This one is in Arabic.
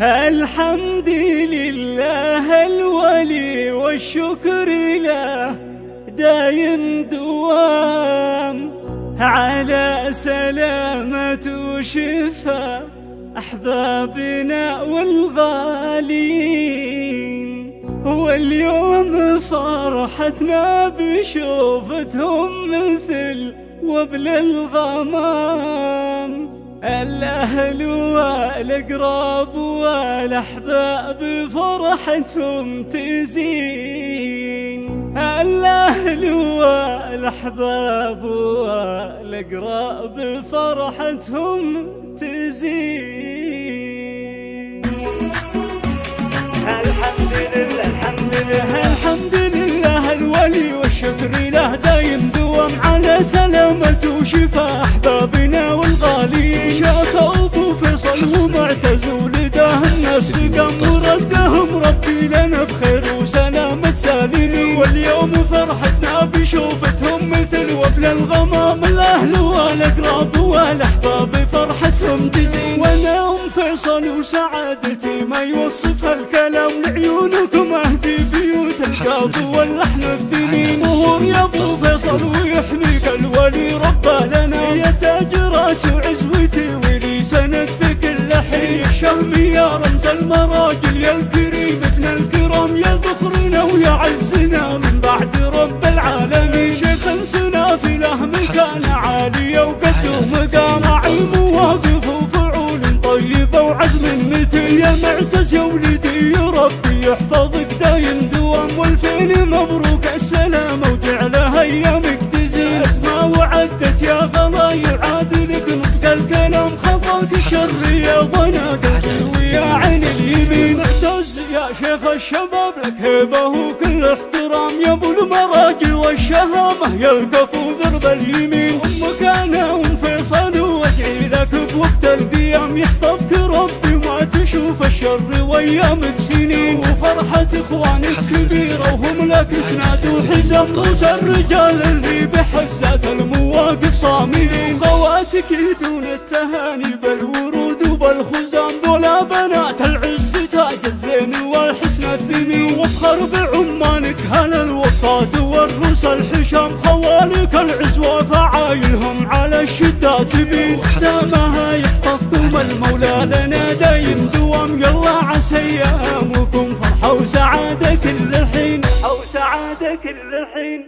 الحمد لله الولي والشكر له دايم دوام على سلامة وشفاء أحبابنا والغالين. واليوم فرحتنا بشوفتهم مثل وبل الغمام، الأهل والأقراب والأحباب فرحتهم تزين، الأهل والأحباب والأقراب فرحتهم تزين. الحمد لله الحمد لله الحمد لله الولي والشكر له دايم دوام على سلامة وشفاء أحبابنا والغالين. شاف أبو فيصل ومعتز ولداهم السقم وردهم ربي لنا بخير وسلامة سالمين. واليوم فرحتنا بشوفتهم مثل وبل الغمام، الأهل والأقراب والأحباب فرحتهم تزين. وانا أم فيصل وسعادتي ما يوصفها الكلام، لعيونكم أهدي بيوت القاضي واللحن الثمين. ظهور يا أبو فيصل ويحميك الولي ربه لنا، يا تاج راس وعزوتي ولي سند في كل حين. الشهم يا رمز المراجل يا الكريم ابن الكرام، يا ذخرنا ويا عزنا من بعد رب العالمين. شيخ سنافله مكان عالي وقده مقام علم وواقف وفعول طيبه وعزم متين. يا معتز يا ولدي يا ربي يحفظك دايم دوام، والفين مبروك السلامه وجعلها ايامك تزين. اسماء وعدت يا غلا يعادلك نطق الكلام، خفاك الشر يا ضناقل ويا عين اليمين. معتز يا شيخ الشباب لك هيبه وكل احترام، يا ابو المراجل والشهامه يا الكف وذرب اليمين. امك انا ام فيصل وادعي لك بوقت القيام، يحفظك ربي ما تشوف الشر وايامك سنين. وفرحة اخوانك كبيرة وهم لك اسناد وحزام، موسى الرجال اللي بحزات المواقف صاملين. خواتك يهدون التهاني بالورود وبالخزام، ذولا بنات العز تاج الزين والحسن الثمين. وافخر بعمانك هل الوفات والروس الحشام، خوالك العز وفعايلهم على الشدات بين. دامها يحفظكم المولى لنا دايم دوام، يلا عسى ايامكم فرحة وسعادة كل حين، أو سعادة كل حين.